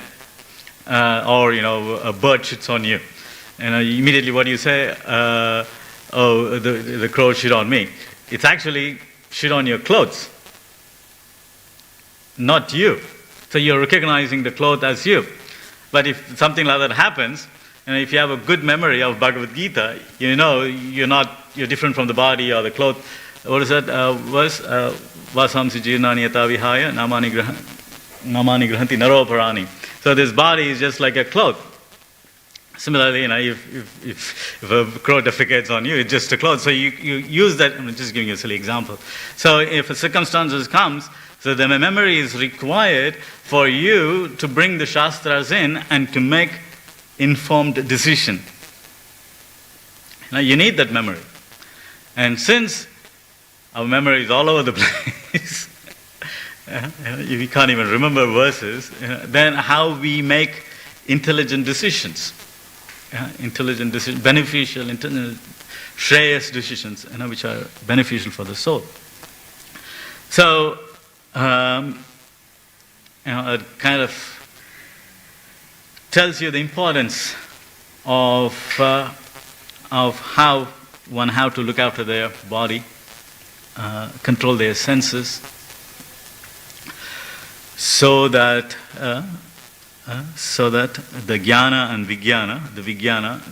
or a bird shits on you, immediately what do you say? The crow shit on me. It's actually shit on your clothes, not you. So you're recognizing the cloth as you. But if something like that happens, if you have a good memory of Bhagavad Gita, you're different from the body or the cloth. What is that verse? vasamsi jirnani yata vihaya namani grahanti naroparani. So this body is just like a cloth. Similarly, if a crow defecates on you, it's just a cloth. So you use that. I'm just giving you a silly example. So if a circumstances comes, so the memory is required for you to bring the Shastras in and to make informed decision. Now you need that memory. And since our memory is all over the place, we can't even remember verses, then how we make intelligent decisions. Intelligent decisions, beneficial, shreyas decisions, which are beneficial for the soul. So, it kind of tells you the importance of how to look after their body, control their senses, so that the jnana and vijnana,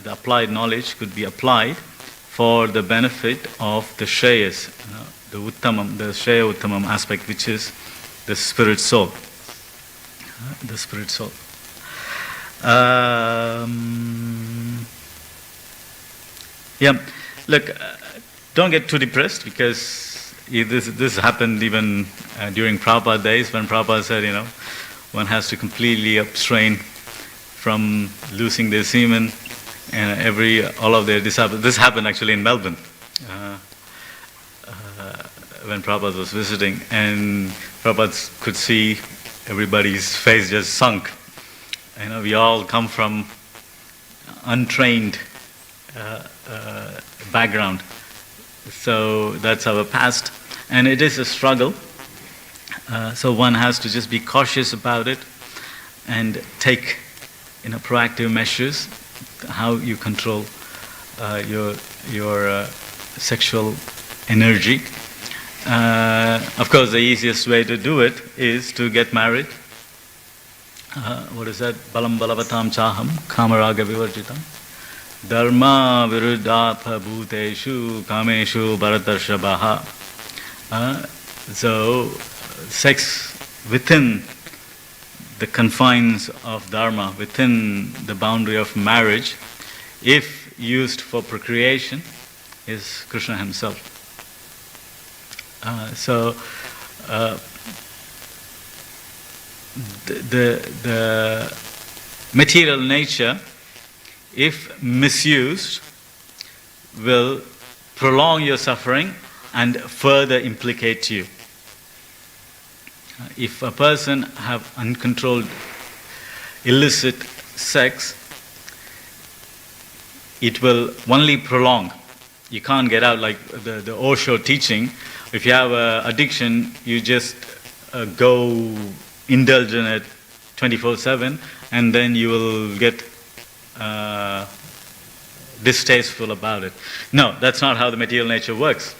the applied knowledge could be applied for the benefit of the shreyas, the uttamam, the shreya uttamam aspect, which is the spirit soul. The spirit soul. Look, don't get too depressed, because this happened even during Prabhupada days, when Prabhupada said, one has to completely abstain from losing their semen, and all of their disciples. This happened actually in Melbourne when Prabhupada was visiting, and Prabhupada could see everybody's face just sunk. We all come from untrained background, so that's our past, and it is a struggle. So one has to just be cautious about it and take proactive measures, how you control your sexual energy. Of course, the easiest way to do it is to get married. What is that? Balam balavatam chaham kamaraga vivarjitam dharma viruddha bhuteshu kameshu bharatarshabaha. So sex within the confines of dharma, within the boundary of marriage, if used for procreation, is Krishna himself. The material nature, if misused, will prolong your suffering and further implicate you. If a person have uncontrolled illicit sex, it will only prolong. You can't get out, like the Osho teaching. If you have an addiction, you just go indulge in it 24/7, and then you will get distasteful about it. No, that's not how the material nature works.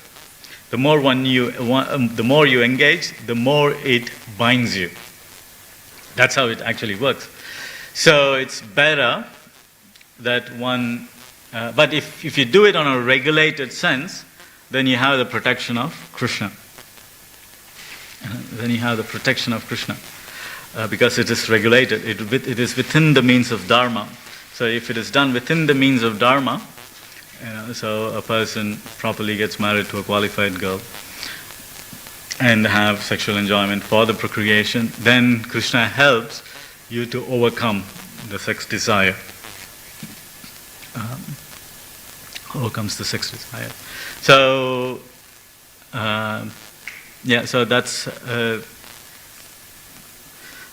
The more the more you engage, the more it binds you. That's how it actually works. So it's better that one, but if you do it on a regulated sense, then you have the protection of Krishna. Because it is regulated. It is within the means of dharma. So if it is done within the means of dharma, so a person properly gets married to a qualified girl and have sexual enjoyment for the procreation, then Krishna helps you to overcome the sex desire. Overcomes the sex desire. So, so that's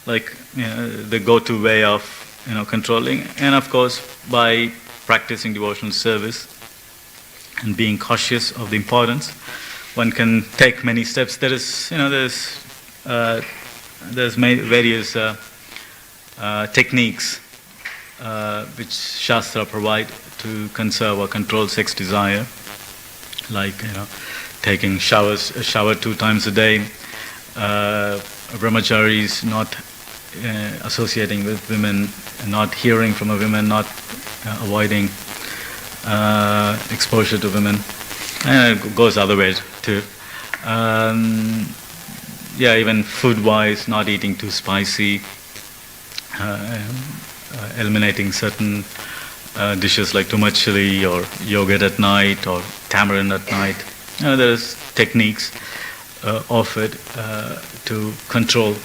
the go-to way of controlling, and of course by practicing devotional service and being cautious of the importance, one can take many steps. There's various techniques which Shastra provide to conserve or control sex desire, like taking a shower 2 times a day, brahmacharis not associating with women, not hearing from a woman, not avoiding exposure to women, and it goes other ways too. even food-wise, not eating too spicy, eliminating certain dishes like too much chili or yogurt at night or tamarind at night. There's techniques offered to control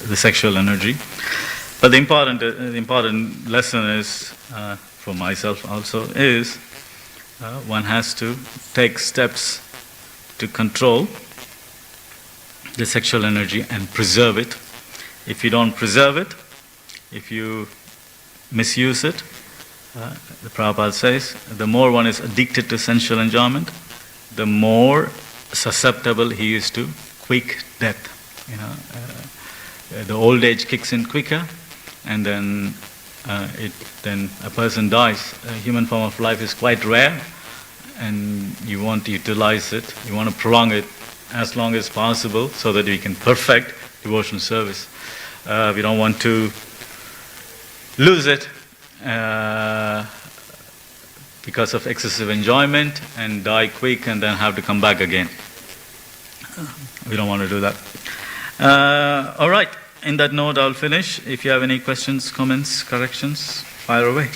the sexual energy. But the important lesson is, for myself also, is one has to take steps to control the sexual energy and preserve it. If you don't preserve it, if you misuse it, the Prabhupada says, the more one is addicted to sensual enjoyment, the more susceptible he is to quick death. The old age kicks in quicker, and then a person dies. A human form of life is quite rare, and you want to utilize it. You want to prolong it as long as possible so that we can perfect devotional service. We don't want to lose it because of excessive enjoyment and die quick and then have to come back again. We don't want to do that. All right. In that note, I'll finish. If you have any questions, comments, corrections, fire away.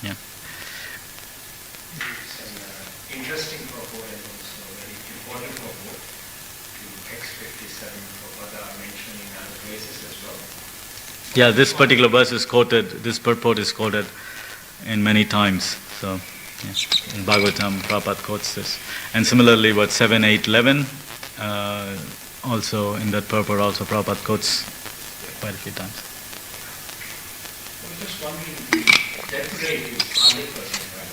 Yeah. It's an interesting purport and also very important purport to X57 Prabhupada mentioned in other places as well. Yeah, this particular verse is quoted, this purport is quoted in many times. So, in Bhagavatam, Prabhupada quotes this. And similarly, 7, 8, 11, also in that purport, also Prabhupada quotes quite a few times. I was just wondering, the death rate is 100%, right?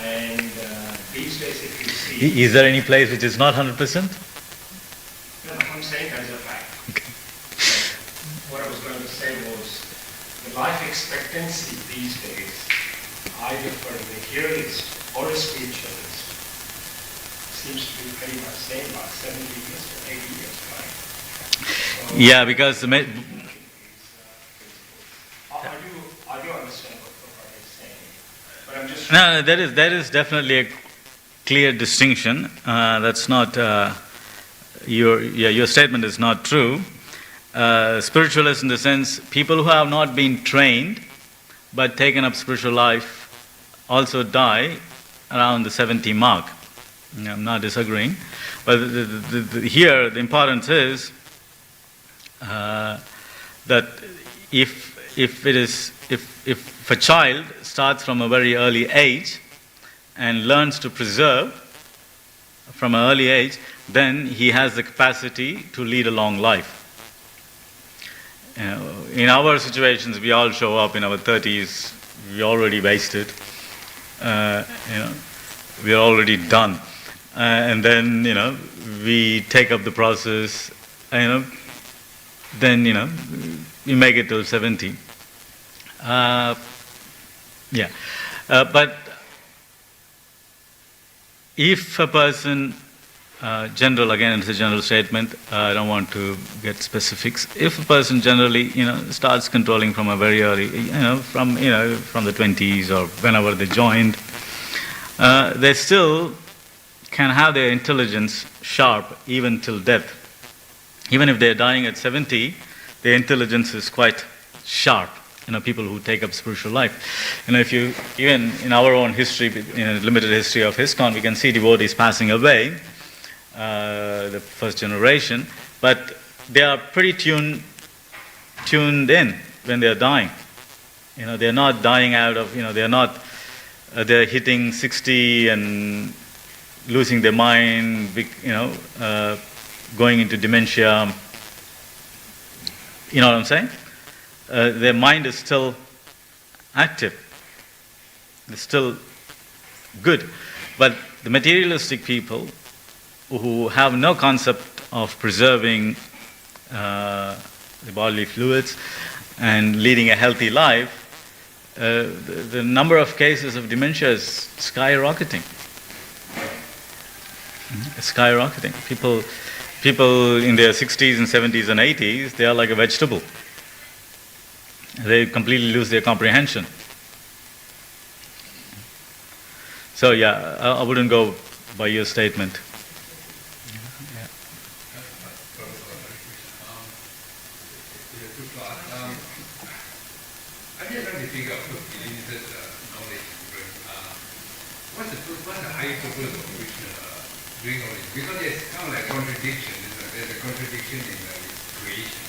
And these days if you see... Is there any place which is not 100%? No, I'm saying as a fact. Okay. What I was going to say was, the life expectancy these days, either for the materialist or a spiritualist, seems to be pretty much same, about 70 years or 80 years, right? So Yeah, because I do understand what Prabhupada is saying, but I'm just... no, there is definitely a clear distinction. That's not your statement is not true. Spiritualists, in the sense, people who have not been trained but taken up spiritual life also die around the 70 mark. I'm not disagreeing, but here the importance is that if a child starts from a very early age and learns to preserve from an early age, then he has the capacity to lead a long life. In our situations, we all show up in our 30s, we already wasted, we are already done. And then, we take up the process, then, we make it till 70. But if a person, again, it's a general statement, I don't want to get specifics. If a person generally, starts controlling from a very early, from the 20s or whenever they joined, they still can have their intelligence sharp even till death. Even if they're dying at 70, their intelligence is quite sharp. People who take up spiritual life. If you, even in our own history, limited history of ISKCON, we can see devotees passing away, the first generation, but they are pretty tuned in when they are dying. They're not dying out of, they're hitting 60 and losing their mind, going into dementia. You know what I'm saying? Their mind is still active. It's still good. But the materialistic people who have no concept of preserving the bodily fluids and leading a healthy life, the number of cases of dementia is skyrocketing. Skyrocketing. People in their 60s and 70s and 80s, they are like a vegetable. They completely lose their comprehension. So I wouldn't go by your statement. I'm just trying to figure out limited knowledge. What's the high purpose of Krishna doing all this? Because there's kind of like contradiction. There's a contradiction in creation.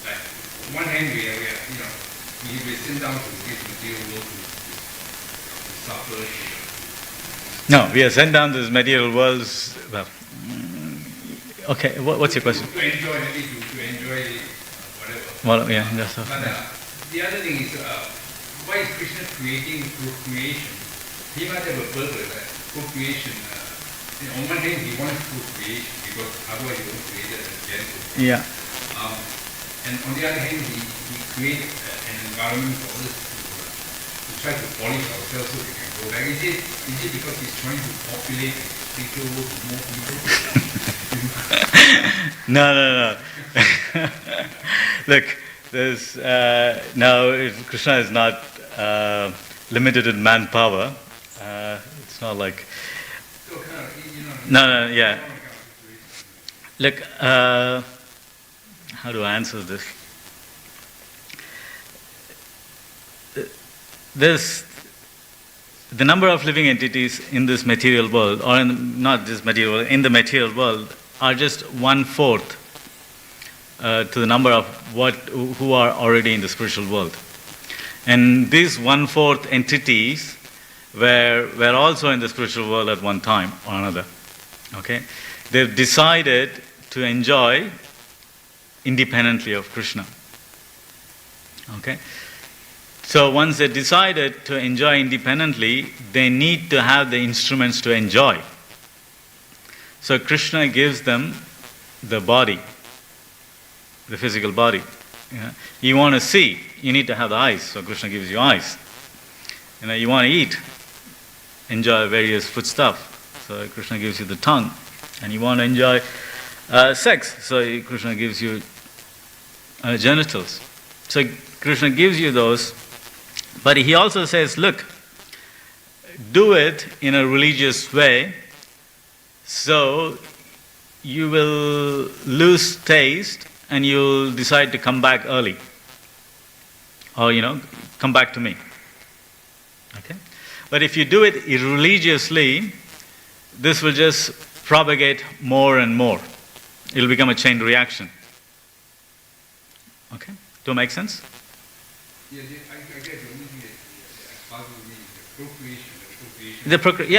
Like on one hand, we are we sent down to this material world to suffer. No, we are sent down to this material world. Well, okay, what's your question? To enjoy, maybe to enjoy whatever. Well, yeah, that's all. But the other thing is, why is Krishna creating procreation? He must have a purpose, procreation. On one hand, he wants procreation because otherwise he won't create a gentle. Yeah. And on the other hand, he created an environment for us to try to polish ourselves so we can go back. Is it because he's trying to populate the spiritual world with more people? No. Look, there's now Krishna is not limited in manpower. It's not like So kind of, no, yeah. Look, how do I answer this? The number of living entities in this material world, or not this material world, in the material world, are just 1/4 to the number of who are already in the spiritual world. And these 1/4 entities were also in the spiritual world at one time or another. Okay? They've decided to enjoy independently of Krishna. Okay? So once they decided to enjoy independently, they need to have the instruments to enjoy. So Krishna gives them the body, the physical body. Yeah? You want to see, you need to have the eyes. So Krishna gives you eyes. You want to eat, enjoy various food stuff. So Krishna gives you the tongue. And you want to enjoy sex. So Krishna gives you genitals. So Krishna gives you those. But he also says, look, do it in a religious way, so you will lose taste and you'll decide to come back early. Or, come back to me. Okay? But if you do it irreligiously, this will just propagate more and more. It'll become a chain reaction. Okay? Do it make sense? Yeah, I guess the only thing that puzzles me is the procreation.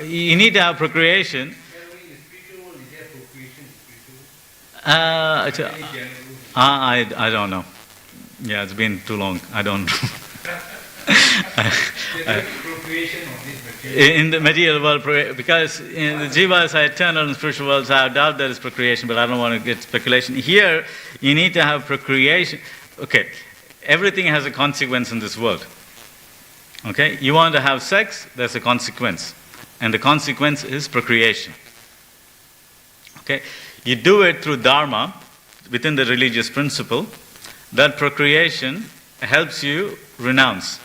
You need to have procreation. In the spiritual world, is there procreation in spiritual world? I don't know. Yeah, it's been too long. I don't know. There's procreation of this material. In the material world, because in the jivas are eternal in spiritual worlds, I doubt there is procreation, but I don't want to get speculation. Here, you need to have procreation. Okay, everything has a consequence in this world. Okay, you want to have sex, there's a consequence. And the consequence is procreation. Okay, you do it through dharma, within the religious principle, that procreation helps you renounce.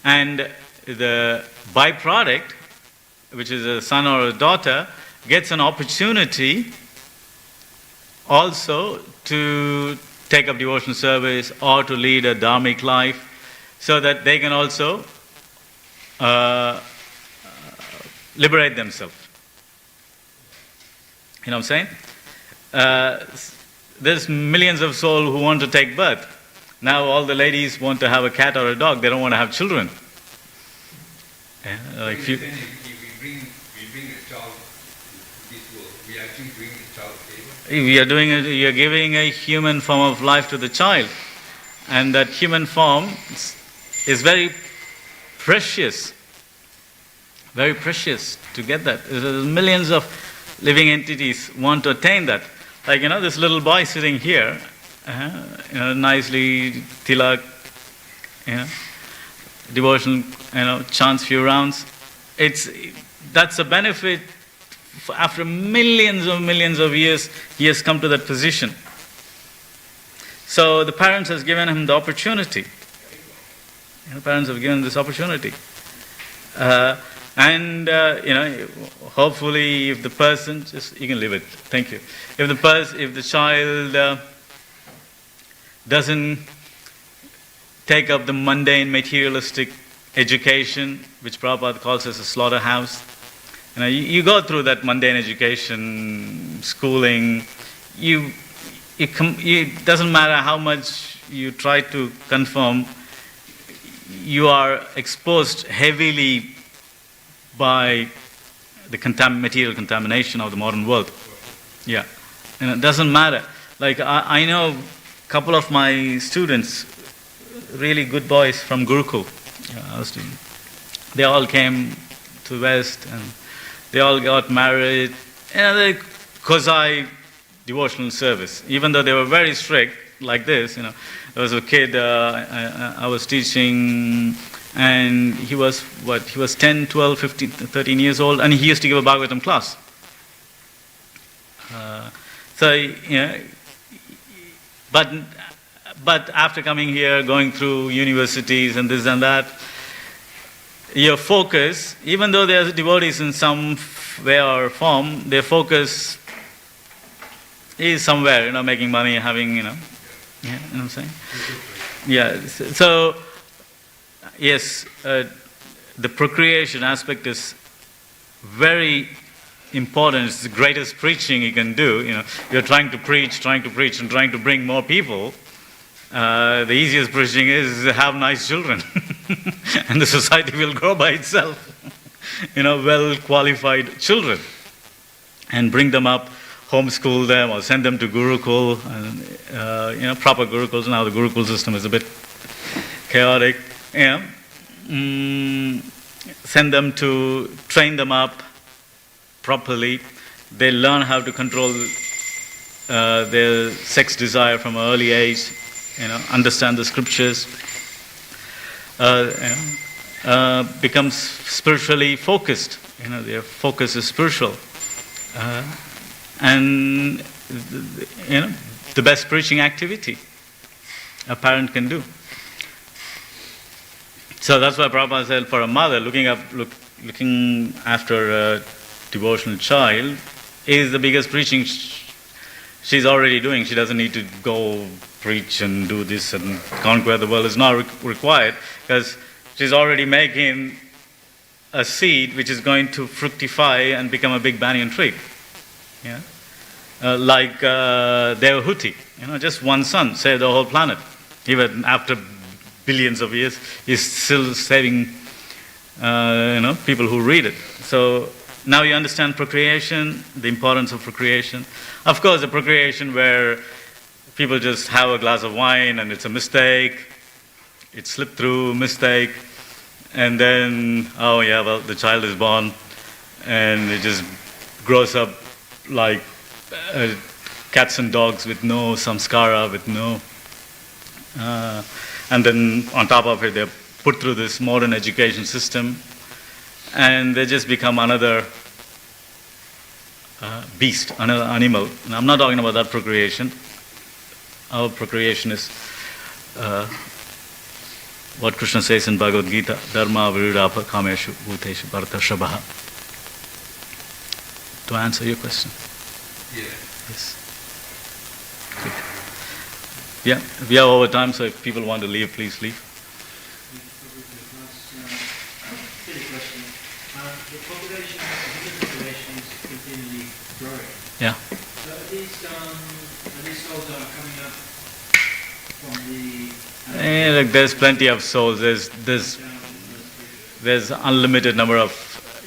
And the byproduct, which is a son or a daughter, gets an opportunity also to take up devotional service or to lead a dharmic life, so that they can also liberate themselves. You know what I'm saying? There's millions of souls who want to take birth. Now all the ladies want to have a cat or a dog. They don't want to have children. Yeah, like We bring the child to this world. We actually bring the child to you are giving a human form of life to the child, and that human form is very precious to get that. There's millions of living entities want to attain that. Like, this little boy sitting here, nicely tilak, devotion, chants few rounds. That's a benefit. After millions of years, he has come to that position. So the parents has given him the opportunity. Parents have given this opportunity. And, hopefully if the person, you can leave it, thank you. If the child doesn't take up the mundane materialistic education, which Prabhupada calls as a slaughterhouse, you go through that mundane education, schooling, it doesn't matter how much you try to conform, you are exposed heavily by the material contamination of the modern world. Yeah. It doesn't matter. Like, I know a couple of my students, really good boys from Gurukul. They all came to the West and they all got married. They Kozai devotional service. Even though they were very strict, like this, there was a kid I was teaching, and he was 10, 12, 15, 13 years old, and he used to give a Bhagavatam class. But after coming here, going through universities and this and that, your focus, even though they are devotees in some way or form, their focus is somewhere, making money, having, you know what I'm saying? Yeah, so, yes, the procreation aspect is very important. It's the greatest preaching you can do. You're trying to preach and trying to bring more people. The easiest preaching is have nice children. And the society will grow by itself. Well qualified children. And bring them up, homeschool them, or send them to Gurukul. And, proper Gurukuls. Now the Gurukul system is a bit chaotic. Send them to train them up properly. They learn how to control their sex desire from an early age. Understand the scriptures. Becomes spiritually focused. Their focus is spiritual. And the best preaching activity a parent can do. So that's why Prabhupada said, for a mother looking after a devotional child is the biggest preaching she's already doing. She doesn't need to go preach and do this and conquer the world. It's not required, because she's already making a seed which is going to fructify and become a big banyan tree. Like Devahuti, just one son saved the whole planet. Even after billions of years, he's still saving people who read it. So now you understand procreation, the importance of procreation. Of course, the procreation where people just have a glass of wine and it's a mistake, it slipped through, mistake, and then, the child is born and it just grows up like cats and dogs with no samskara, with no... and then on top of it, they're put through this modern education system, and they just become another beast, another animal. And I'm not talking about that procreation. Our procreation is what Krishna says in Bhagavad Gita, Dharma viridapa kameshu bhuteshu bharata shabha. To answer your question. Yes. Good. Yeah, we are over time, so if people want to leave, please leave. The population is continually growing. Yeah. So are these souls that are coming up from the... There's plenty of souls. There's unlimited number of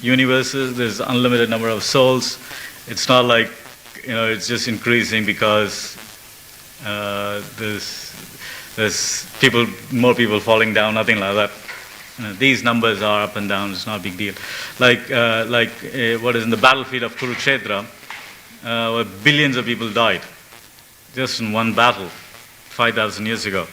universes. There's unlimited number of souls. It's not like it's just increasing because there's more people falling down. Nothing like that. These numbers are up and down. It's not a big deal. Like what is in the battlefield of Kurukshetra, where billions of people died just in one battle 5,000 years ago.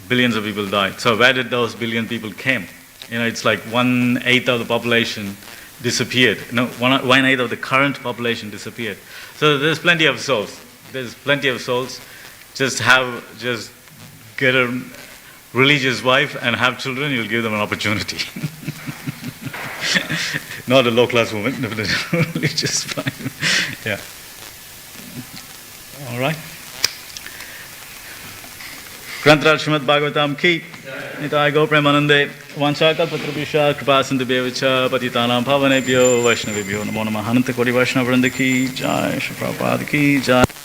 Billions of people died. So where did those billion people came? It's like 1/8 of the population disappeared. 1/8 of the current population disappeared. So there's plenty of souls. Just get a religious wife and have children. You'll give them an opportunity. Not a low class woman, but a religious fine. Yeah. All right. Grantaraj Srimad Bhagavatam ki Nitai Go Premanande Vanchakal Patrabhisha Kripa Sindhu Bevacha Patitanam Bhavanebhyo Vaishnavibhyo Namo Namah Ananta Kodi Vaishnava Vrinda ki Jai Shri Prabhupada ki Jai.